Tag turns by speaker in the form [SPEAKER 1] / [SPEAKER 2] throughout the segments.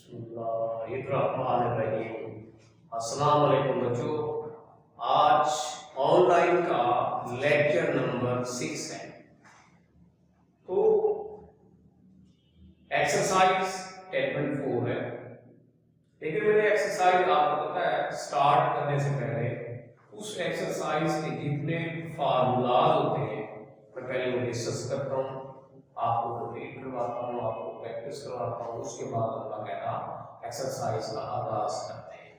[SPEAKER 1] बिस्मिल्लाहिर्रहमानिर्रहीम। अस्सलाम वालेकुम बच्चों, आज ऑनलाइन का लेक्चर नंबर 6 है। तो एक्सरसाइज 10.4 है, लेकिन मैंने एक्सरसाइज आपको पता है स्टार्ट करने से पहले उस एक्सरसाइज के जितने फार्मूलाज होते हैं मैं पहले वो डिस्कस करता हूँ, आपको रिपीट करवाता हूँ, आपको प्रैक्टिस करवाता हूँ, उसके बाद हम बाकायदा एक्सरसाइज का आगाज करते हैं।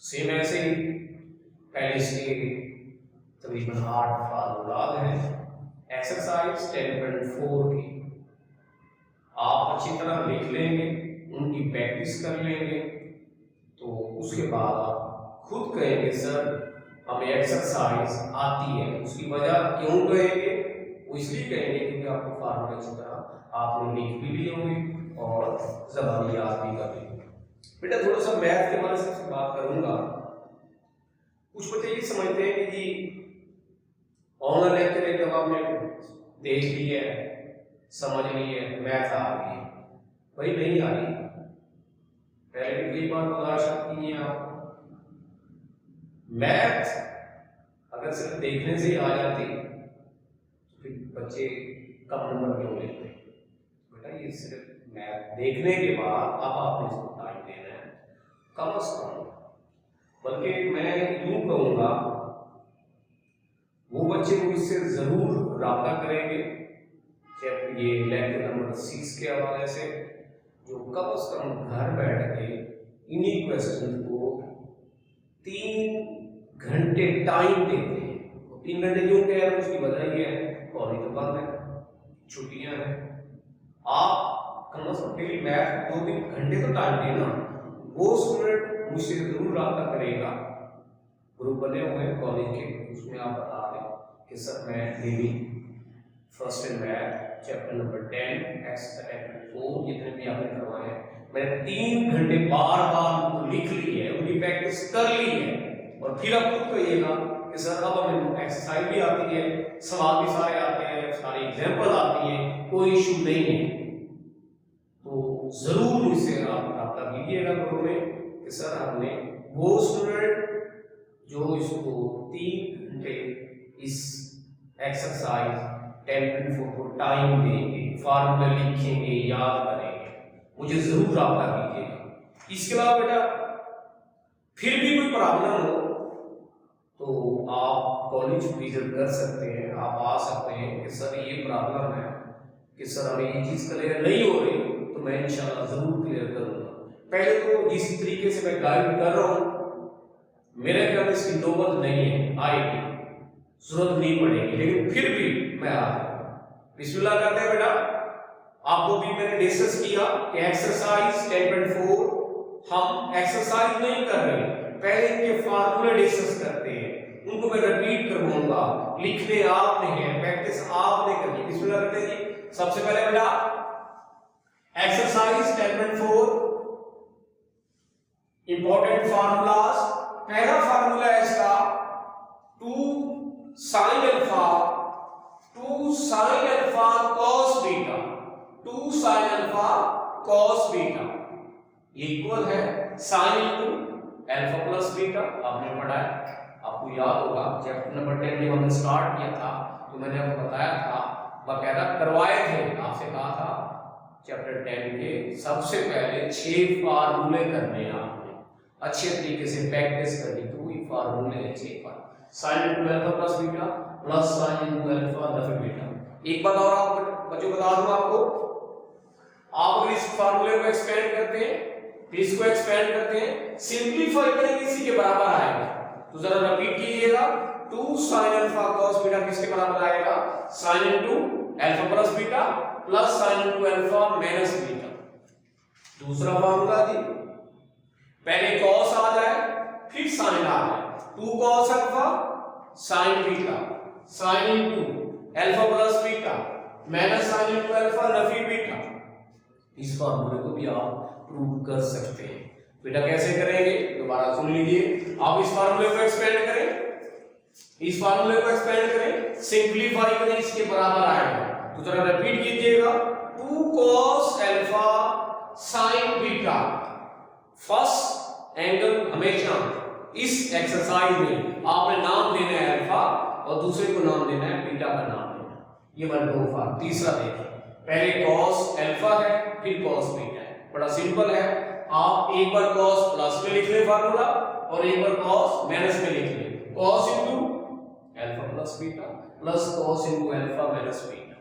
[SPEAKER 1] सेम ऐसे ही पहले से तकरीबन 8 फार्मूलाज हैं एक्सरसाइज 10.4 की। आप अच्छी तरह लिख लेंगे, उनकी प्रैक्टिस कर लेंगे, तो उसके बाद आप खुद कहेंगे सर हमें एक्सरसाइज आती है। उसकी वजह क्यों कहेंगे? वो इसलिए कहेंगे क्योंकि आपको फार्मूला की तरह आपने लिख भी लिए होंगे और ज़बानी याद भी कर लिए। बेटा थोड़ा सा मैथ के बारे में सबसे बात करूंगा। कुछ बच्चे ये समझते हैं कि जी ऑनलाइन लेक्चर है, जब आपने देख लिया है, समझ लिए, मैथ आ गई है, भाई नहीं आ रही। पहले भी कई बार गुजारिश की है आपको, मैथ अगर सिर्फ देखने से आ जाती तो फिर बच्चे कम नंबर क्यों लेते? बेटा ये सिर्फ मैथ देखने के बाद अब आपने इसको टाइम देना है कम से कम, बल्कि मैं यूं कहूंगा वो बच्चे मुझसे जरूर राब्ता करेंगे चाहे ये लेक्चर नंबर 6 के हवाले से, जो कम से कम घर बैठ के इन्हीं क्वेश्चन को 3 घंटे टाइम देते हैं। 3 घंटे क्यों कह रहे हैं? उसकी वजह ये है कॉलेज तो बंद है, छुट्टियां हैं, आप कम से कम डेली मैथ 2-3 घंटे तो टाइम देना। वो स्टूडेंट मुझसे जरूर राब्ता करेगा, ग्रुप बने हुए हैं कॉलेज के, उसमें आप बता दें कि सर मैं daily first in math chapter number 10 exercise 4 जितने भी आपने करवाए हैं मैंने 3 घंटे बार बार लिख ली है, उनकी प्रैक्टिस कर ली है, और फिर आप खुद कहिएगा कि सर अब हमें एक्सरसाइज भी आती है, सवाल भी सारे आते हैं, सारी एग्जाम्पल आती है, कोई इशू नहीं है। तो जरूर मुझसे आप राब्ता कीजिएगा ग्रुप में कि सर हमने वो स्टूडेंट जो इसको 3 घंटे इस एक्सरसाइज 10.4 को टाइम देंगे, फार्मूला लिखेंगे, याद करेंगे, मुझे जरूर राब्ता कीजिएगा। इसके अलावा बेटा फिर भी कोई प्रॉब्लम हो तो आप कॉलेज विजिट कर सकते हैं, आप आ सकते हैं कि सर ये प्रॉब्लम है कि सर हमें ये चीज क्लियर नहीं हो रही, तो मैं इंशाल्लाह जरूर क्लियर करूंगा। पहले तो जिस तरीके से मैं गाइड कर रहा हूं मेरे ख्याल में इसकी नौबत नहीं है, आएगी, जरूरत नहीं पड़ेगी, लेकिन फिर भी मैं आ जाऊंगा। बिस्मिल्लाह करते हैं बेटा। आपको भी मैंने डिस्कस किया कि एक्सरसाइज 10.4 हम एक्सरसाइज नहीं कर रहे, पहले इनके फार्मूले डिस्कस करते हैं, उनको मैं रिपीट करवाऊंगा, लिखने आपने है, प्रैक्टिस आपने करनी। बिस्मिल्लाह करते हैं जी। सबसे पहले बेटा एक्सरसाइज 10.4 इंपॉर्टेंट फार्मूलाज। पहला फार्मूला है इसका 2 sin alpha cos beta, 2 sin alpha cos beta ये इक्वल है sin into alpha plus beta. आपने पढ़ा है, आपको याद होगा चैप्टर नंबर 10 में हमने स्टार्ट किया था तो मैंने आपको बताया था, बाकायदा करवाए थे, आपसे कहा था चैप्टर 10 के सबसे पहले 6 फार्मूले करने हैं आपने, अच्छे तरीके से प्रैक्टिस करनी। तो ये फार्मूले हैं 6 sin into alpha plus beta plus sin into alpha Nafi beta. एक बात और आप बच्चों बता दूं आपको, आप अगर इस फार्मूले को एक्सपेंड करते हैं, इसको एक्सपेंड करते हैं, सिंपलीफाई करेंगे इसी के बराबर आएगा। तो जरा रिपीट कीजिएगा, 2 sin अल्फा cos बीटा किसके बराबर आएगा? sin into alpha plus beta plus sin into alpha minus beta. दूसरा फार्मूला जी, पहले cos आ जाए फिर sin आ जाए, 2 cos alpha sin beta sin into alpha plus beta minus sin into alpha Nafi beta. इस फार्मूले को भी आप प्रूव कर सकते हैं। बेटा कैसे करेंगे दोबारा सुन लीजिए। आप इस फार्मूले को एक्सपेंड करें, इस फार्मूले को एक्सपेंड करें, सिंपलीफाई करें, इसके बराबर आएगा। तो जरा रिपीट कीजिएगा, 2 cos alpha sign beta. First angle हमेशा इस एक्सरसाइज में आपने नाम देना है अल्फा और दूसरे को नाम देना है बीटा का नाम देना। ये वन दो फॉर्म। तीसरा देखिए, पहले cos अल्फा है फिर cos बीटा है। बड़ा सिंपल है, आप एक बार cos प्लस में लिख ले फार्मूला और एक बार cos माइनस में लिख ले। cos into alpha plus beta plus cos into alpha minus beta.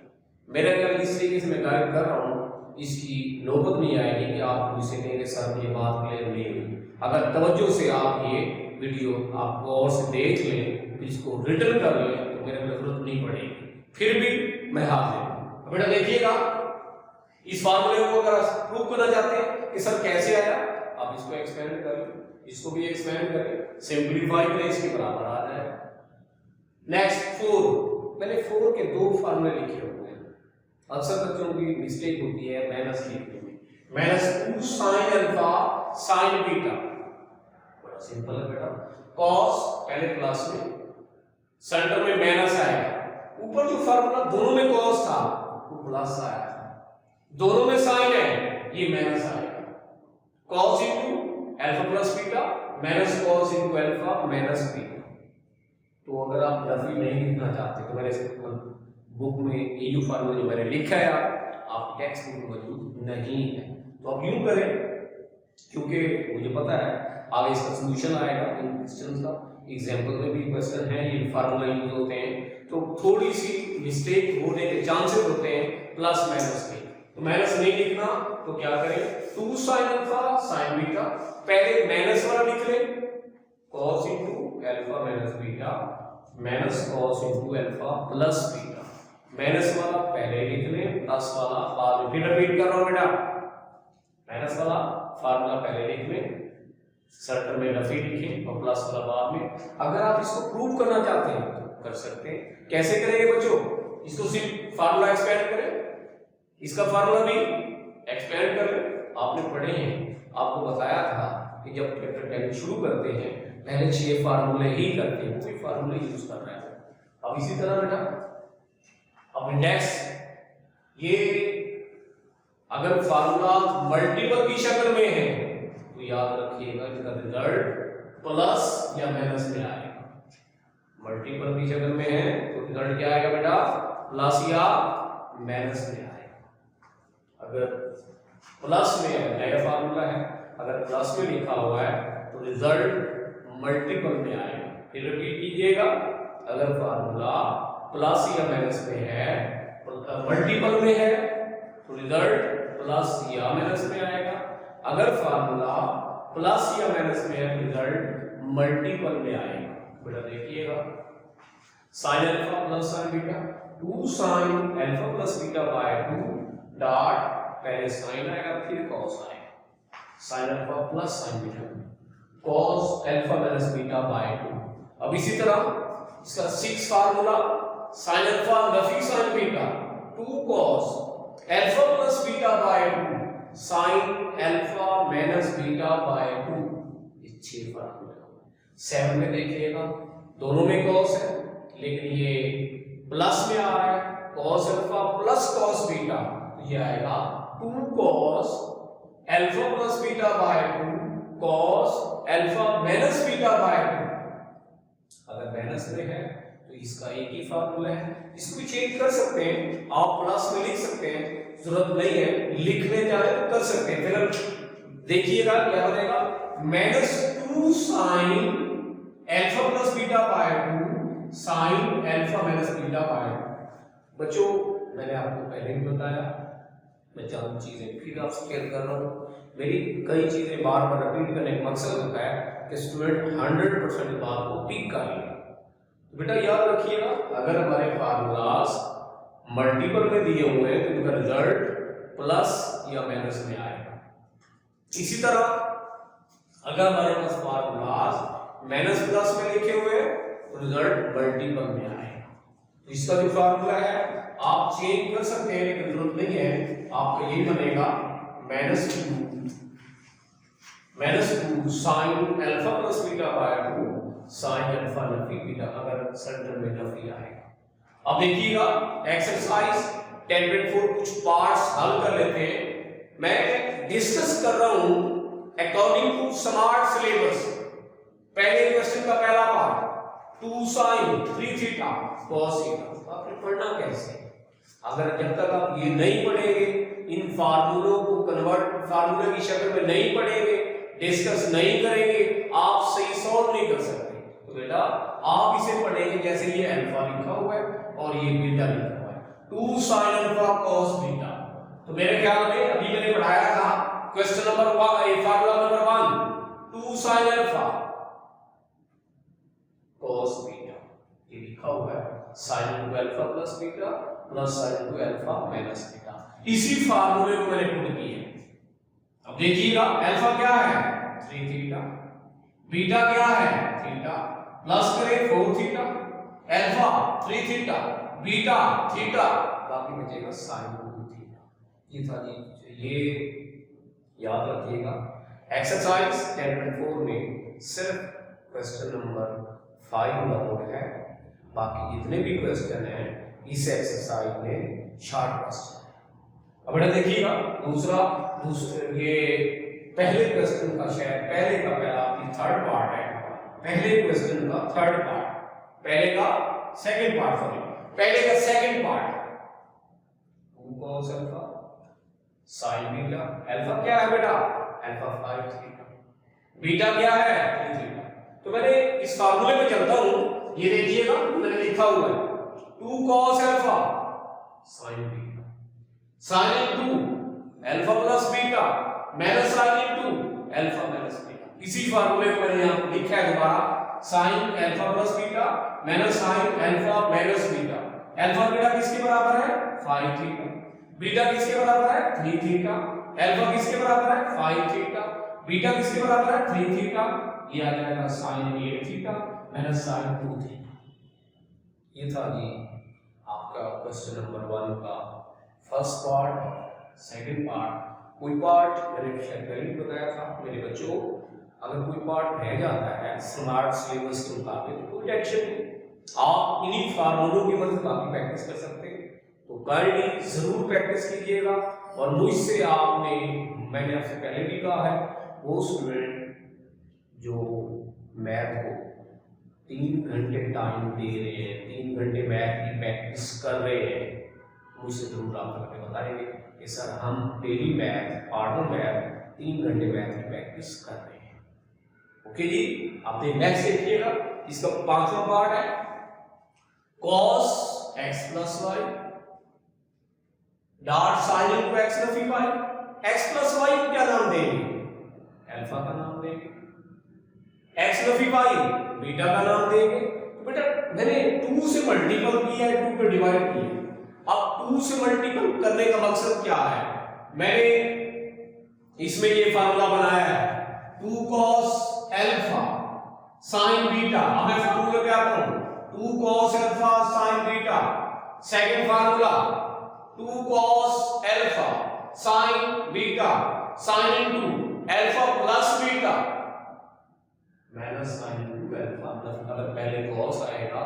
[SPEAKER 1] मेरे ख्याल इस तरीके से मैं गाइड कर रहा हूं, इसकी नौबत नहीं आएगी कि आप मुझसे कहेंगे सर ये बात क्लियर नहीं हुई। अगर तवज्जो से आप ये वीडियो आप गौर से देख लें, इसको रिटर्न कर लें, तो मेरे को जरूरत नहीं पड़ेगी। फिर भी मैं हाजिर हूं। बेटा देखिएगा, इस फार्मूले को अगर प्रूव करना चाहते हैं कि सर कैसे आया, आप इसको एक्सपेंड कर लें, इसको भी एक्सपेंड करें, सिंपलीफाई करें, इसके बराबर आ जाएगा। नेक्स्ट 4, मैंने 4 के दो फार्मूले लिखे हुए हैं। अक्सर बच्चों की मिस्टेक होती है माइनस लिखने में। -2 sin अल्फा sin बीटा, बड़ा सिंपल है बेटा। cos पहले प्लस में, सेंटर में माइनस आएगा, ऊपर जो फार्मूला दोनों में cos था वो प्लस आया था, दोनों में sin है ये माइनस आएगा। cos into alpha plus beta minus cos into alpha minus beta. तो अगर आप रफी नहीं लिखना चाहते तो मेरे बुक में ये जो फार्मूला जो मैंने लिखा है आप टेक्स्ट बुक में मौजूद नहीं है, तो आप यूं करें, क्योंकि मुझे पता है आगे इसका सॉल्यूशन आएगा इन क्वेश्चंस का। एग्जांपल में भी क्वेश्चन है, ये फार्मूला यूज होते हैं, तो थोड़ी सी मिस्टेक होने के चांसेस होते हैं प्लस माइनस में। तो माइनस नहीं लिखना तो क्या करें, 2 sin अल्फा sin बीटा, पहले माइनस वाला लिख लें, cos into alpha minus beta minus cos into alpha plus beta. Minus वाला पहले लिख लें, प्लस वाला बाद में। फिर रिपीट कर रहा हूं बेटा, माइनस वाला फार्मूला पहले लिख लें, सर्कल में रफी लिखें और प्लस वाला बाद में। अगर आप इसको प्रूव करना चाहते हैं तो कर सकते हैं। कैसे करेंगे बच्चों, इसको सिर्फ फार्मूला एक्सपेंड करें, इसका फार्मूला भी एक्सपेंड कर लें। आपने पढ़े हैं, आपको बताया था कि जब चैप्टर 10 शुरू करते हैं पहले 6 फार्मूले ही करते हैं, वो भी फार्मूले यूज कर रहे हैं। अब इसी तरह बेटा अब इंडेक्स, ये अगर फार्मूला मल्टीपल की शक्ल में है तो याद रखिएगा इसका रिजल्ट प्लस या माइनस में आएगा। मल्टीपल की शक्ल में है तो रिजल्ट क्या आएगा बेटा, प्लस या माइनस में आएगा। अगर प्लस में नया फार्मूला है, अगर प्लस में लिखा हुआ है तो रिजल्ट मल्टीपल में आएगा। फिर रिपीट कीजिएगा, अगर फार्मूला प्लस या माइनस में है, मल्टीपल में है तो रिजल्ट प्लस या माइनस में आएगा। अगर फार्मूला प्लस या माइनस में है तो रिजल्ट मल्टीपल में आएगा। बेटा देखिएगा, sin alpha plus sin beta, 2 sin alpha plus beta by 2 dot, पहले sin आएगा फिर cos आएगा। sin alpha plus sin beta cos alpha minus beta by 2। अब इसी तरह इसका 6 formula, sin alpha Rafi sin beta 2 cos alpha plus beta by 2 sin alpha minus beta by 2। ये 6 formula. 7 में देखिएगा, दोनों में cos है लेकिन ये प्लस में आ रहा है, cos alpha plus cos beta, तो ये आएगा 2 cos alpha plus beta by 2 cos alpha minus beta by 2। अगर माइनस में है तो इसका एक ही फार्मूला है, इसको चेंज कर सकते हैं, आप प्लस में लिख सकते हैं, जरूरत नहीं है लिखने जाए तो कर सकते हैं। फिर देखिएगा क्या बनेगा, -2 sin alpha plus beta by 2 sin alpha minus beta by 2। बच्चों मैंने आपको पहले भी बताया, मैं चार चीजें फिर आपसे शेयर कर रहा हूँ। मेरी कई चीजें बार बार रिपीट करने का मकसद होता है कि स्टूडेंट 100% बात को टिक कर ले। बेटा याद रखिएगा, अगर हमारे फार्मूलास मल्टीपल में दिए हुए हैं तो इनका रिजल्ट प्लस या माइनस में आएगा। इसी तरह अगर हमारे पास फार्मूलास माइनस प्लस में लिखे हुए हैं तो रिजल्ट मल्टीपल में आएगा। तो इसका जो फार्मूला है आप चेंज कर सकते हैं लेकिन जरूरत नहीं है, आपका ये बनेगा -2 sin alpha plus beta by 2 sin alpha Nafi beta, अगर सेंटर में नफी आएगा। अब देखिएगा एक्सरसाइज 10.4 कुछ पार्ट्स हल कर लेते हैं। मैं डिस्कस कर रहा हूं अकॉर्डिंग टू स्मार्ट सिलेबस। पहले क्वेश्चन का पहला part 2 sin 3 theta cos theta, आपने पढ़ना कैसे? अगर जब तक आप ये नहीं पढ़ेंगे, इन फार्मूलों को कन्वर्ट फार्मूले की शक्ल में नहीं पढ़ेंगे, डिस्कस नहीं करेंगे, आप सही सॉल्व नहीं कर सकते। तो बेटा आप इसे पढ़ेंगे जैसे ये अल्फा लिखा हुआ है और ये बीटा लिखा हुआ है, 2 sin अल्फा cos बीटा। तो मेरे ख्याल में अभी मैंने पढ़ाया था question number 1, formula number 1, 2 sin alpha cos beta, ये लिखा हुआ है sin into alpha plus beta plus sin into alpha minus beta. इसी फार्मूले को मैंने पुट किया। अब देखिएगा अल्फा क्या है 3 थीटा, बीटा क्या है थीटा, प्लस करें 4 theta, alpha 3 theta, beta theta, बाकी बचेगा sin 2 थीटा। ये था जी, ये याद रखिएगा। एक्सरसाइज 10.4 में सिर्फ क्वेश्चन नंबर 5 नंबर है, बाकी जितने भी क्वेश्चन हैं इस एक्सरसाइज में शॉर्ट क्वेश्चन है। अब बेटा देखिएगा दूसरा ये पहले क्वेश्चन का शायद पहले का पहला थर्ड पार्ट है, पहले क्वेश्चन का थर्ड पार्ट, पहले का सेकंड पार्ट, सॉरी पहले का second part 2 cos alpha sin beta. Alpha क्या है बेटा अल्फा 5 थीटा, बीटा क्या है 3 थीटा। तो मैंने इस फार्मूले पे चलता हूं, ये देखिएगा मैंने लिखा हुआ है 2 cos alpha sin beta, sin into alpha plus beta minus sin into alpha minus beta. इसी फार्मूले को मैंने यहां लिखा है दोबारा, sin alpha plus beta minus sin alpha minus beta. Alpha beta किसके बराबर है 5 थीटा, बीटा किसके बराबर है 3 थीटा, अल्फा किसके बराबर है 5 थीटा, बीटा किसके बराबर है 3 थीटा, ये आ जाएगा sin 8 theta minus sin 2 theta. ये था जी आपका क्वेश्चन नंबर 1 का फर्स्ट पार्ट। सेकंड पार्ट, कोई पार्ट मैंने शायद पहले बताया था मेरे बच्चों, अगर कोई पार्ट रह जाता है स्मार्ट सिलेबस के मुताबिक तो कोई टेंशन नहीं, आप इन्हीं फार्मूलों की मदद काफी प्रैक्टिस कर सकते हैं। तो काइंडली जरूर प्रैक्टिस कीजिएगा। और मुझसे आपने, मैंने आपसे पहले भी कहा है, वो स्टूडेंट जो मैथ को 3 घंटे टाइम दे रहे हैं, 3 घंटे मैथ की प्रैक्टिस कर रहे हैं, मुझसे जरूर आप करके बताएंगे कि सर हम डेली मैथ ऑर्डर मैथ 3 घंटे मैथ की प्रैक्टिस कर रहे हैं। ओके जी, आप नेक्स्ट देखिएगा, इसका 5वां पार्ट है cos x plus y dot sin into x नफी y। x plus y को क्या नाम देंगे अल्फा का नाम देंगे, x नफी y बीटा का नाम देंगे। तो बेटा मैंने 2 से मल्टीपल किया है, 2 पे डिवाइड किया। अब 2 से मल्टीपल करने का मकसद क्या है, मैंने इसमें ये फार्मूला बनाया है 2 cos अल्फा sin बीटा। अब मैं फार्मूला पे आता हूं 2 cos alpha sin beta. Second formula 2 cos alpha sin beta sin into alpha plus beta minus sin into alpha. अगर पहले cos आएगा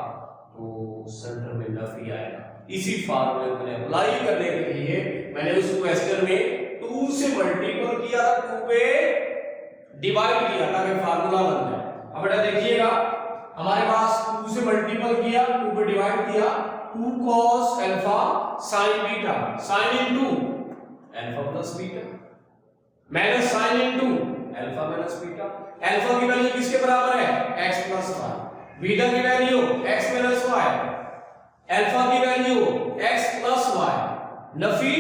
[SPEAKER 1] तो सेंटर में नफी आएगा। इसी फार्मूले को मैंने अप्लाई करने के लिए मैंने उस क्वेश्चन में 2 से मल्टीपल किया, 2 पे डिवाइड किया ताकि फार्मूला बन जाए। अब बेटा देखिएगा हमारे पास 2 से मल्टीपल किया, 2 पे डिवाइड किया, 2 cos alpha sin beta sin into alpha plus beta minus sin into alpha minus beta. Alpha की वैल्यू किसके बराबर है x प्लस y, बीटा की value x minus y, alpha की वैल्यू x प्लस y, नफी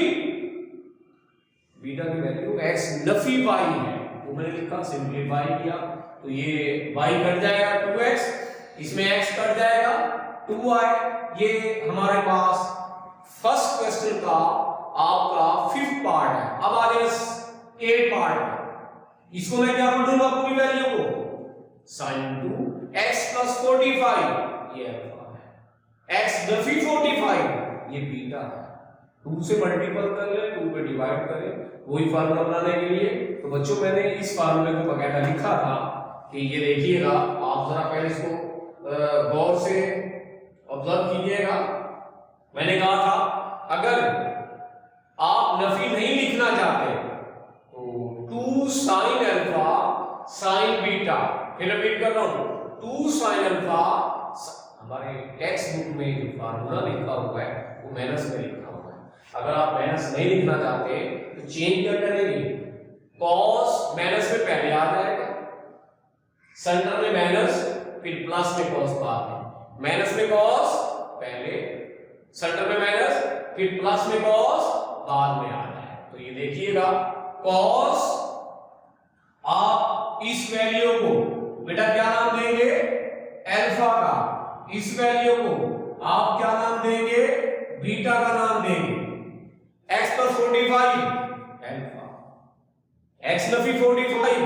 [SPEAKER 1] beta की value x नफी y है, वो मैंने लिखा सिंपलीफाई किया तो ये y कट जाएगा 2x, इसमें x कट जाएगा 2y। ये हमारे पास फर्स्ट क्वेश्चन का आपका 5th पार्ट है। अब आ जाए 8 पार्ट, इसको मैं क्या पढ़ूंगा पूरी वैल्यू को sin 2 x प्लस 45, ये अल्फा है, x नफी 45 ये बीटा है। 2 से मल्टीपल कर ले, 2 पे डिवाइड करें, वही फार्मूला बनाने के लिए। तो बच्चों मैंने इस फार्मूले को बकायदा लिखा था कि ये देखिएगा, आप जरा पहले इसको गौर से ऑब्जर्व कीजिएगा। मैंने कहा था अगर आप नफी नहीं लिखना चाहते तो 2 साइन अल्फा साइन बीटा, फिर रिपीट कर रहा हूं 2 साइन अल्फा, हमारे टेक्स्ट बुक में जो फार्मूला लिखा हुआ है वो माइनस में लिखा हुआ है। अगर आप माइनस नहीं लिखना चाहते तो चेंज कर करेंगे, कॉस माइनस में पहले आ जाएगा, सेंटर में माइनस, फिर प्लस में कॉस बाद में, माइनस में कॉस पहले, सेंटर में माइनस, फिर प्लस में कॉस बाद में आ जाए। तो ये देखिएगा कॉस, आप इस वैल्यू को बेटा क्या नाम देंगे, अल्फा का, इस वैल्यू को आप क्या नाम देंगे, बीटा का नाम देंगे। x पर 45 अल्फा, x नफी 45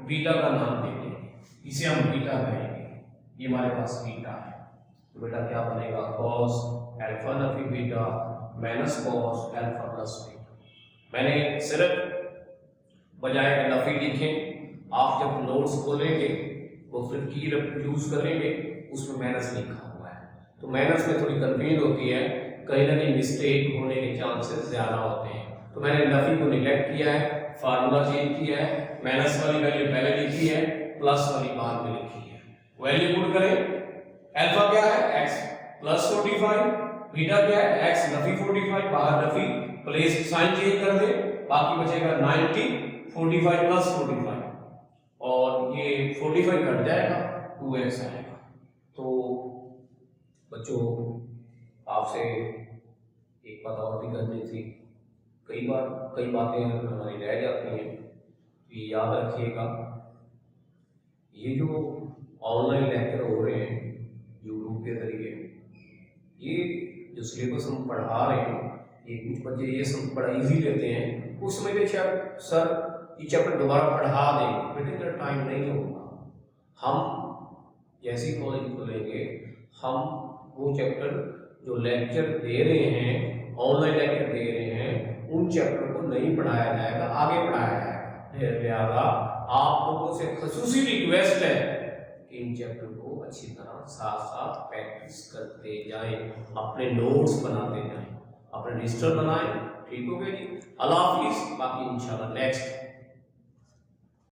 [SPEAKER 1] बीटा का नाम देंगे, इसे हम बीटा कहेंगे, ये हमारे पास बीटा है। तो बेटा क्या बनेगा, cos alpha Nafi beta minus cos alpha plus beta. मैंने सिर्फ बजाय नफी लिखे, आप जब नोट्स खोलेंगे वो फिर की यूज करेंगे, उसमें माइनस लिखा हुआ है, तो माइनस में थोड़ी कंफ्यूज होती है, कहीं ना कहीं मिस्टेक होने के चांसेस ज्यादा होते हैं। तो मैंने नफी को निगलेक्ट किया है, फार्मूला चेंज किया है, माइनस वाली वैल्यू पहले लिखी है, प्लस वाली बाद में लिखी है। वैल्यू पुट करें, अल्फा क्या है x प्लस 45, बीटा क्या है x नफी 45, बाहर नफी, प्लेस साइन चेंज कर दे, बाकी बचेगा 90, 45 प्लस 45 और ये 45 कट जाएगा, 2x आएगा। तो बच्चों आपसे एक बात और भी करनी थी, कई बार कई बातें हमारी रह जाती हैं, कि याद रखिएगा ये जो ऑनलाइन लेक्चर हो रहे हैं यूट्यूब के जरिए, ये जो सिलेबस हम पढ़ा रहे हैं, ये कुछ बच्चे ये सब बड़ा इजी लेते हैं, उसमें देखिए सर ये चैप्टर दोबारा पढ़ा देंगे, बेटे इतना टाइम नहीं होगा। हम जैसे कॉलेज खोलेंगे, हम वो चैप्टर जो लेक्चर दे रहे हैं, ऑनलाइन लेक्चर दे रहे हैं, उन चैप्टर को नहीं पढ़ाया जाएगा, आगे पढ़ाया जाएगा। लिहाजा आप लोगों से खसूसी रिक्वेस्ट है कि इन चैप्टर को अच्छी तरह साथ साथ प्रैक्टिस करते जाएं, अपने नोट्स बनाते जाएं, अपने रजिस्टर बनाएं। ठीक हो गया जी, अल्लाह हाफिज़, बाकी इंशाल्लाह नेक्स्ट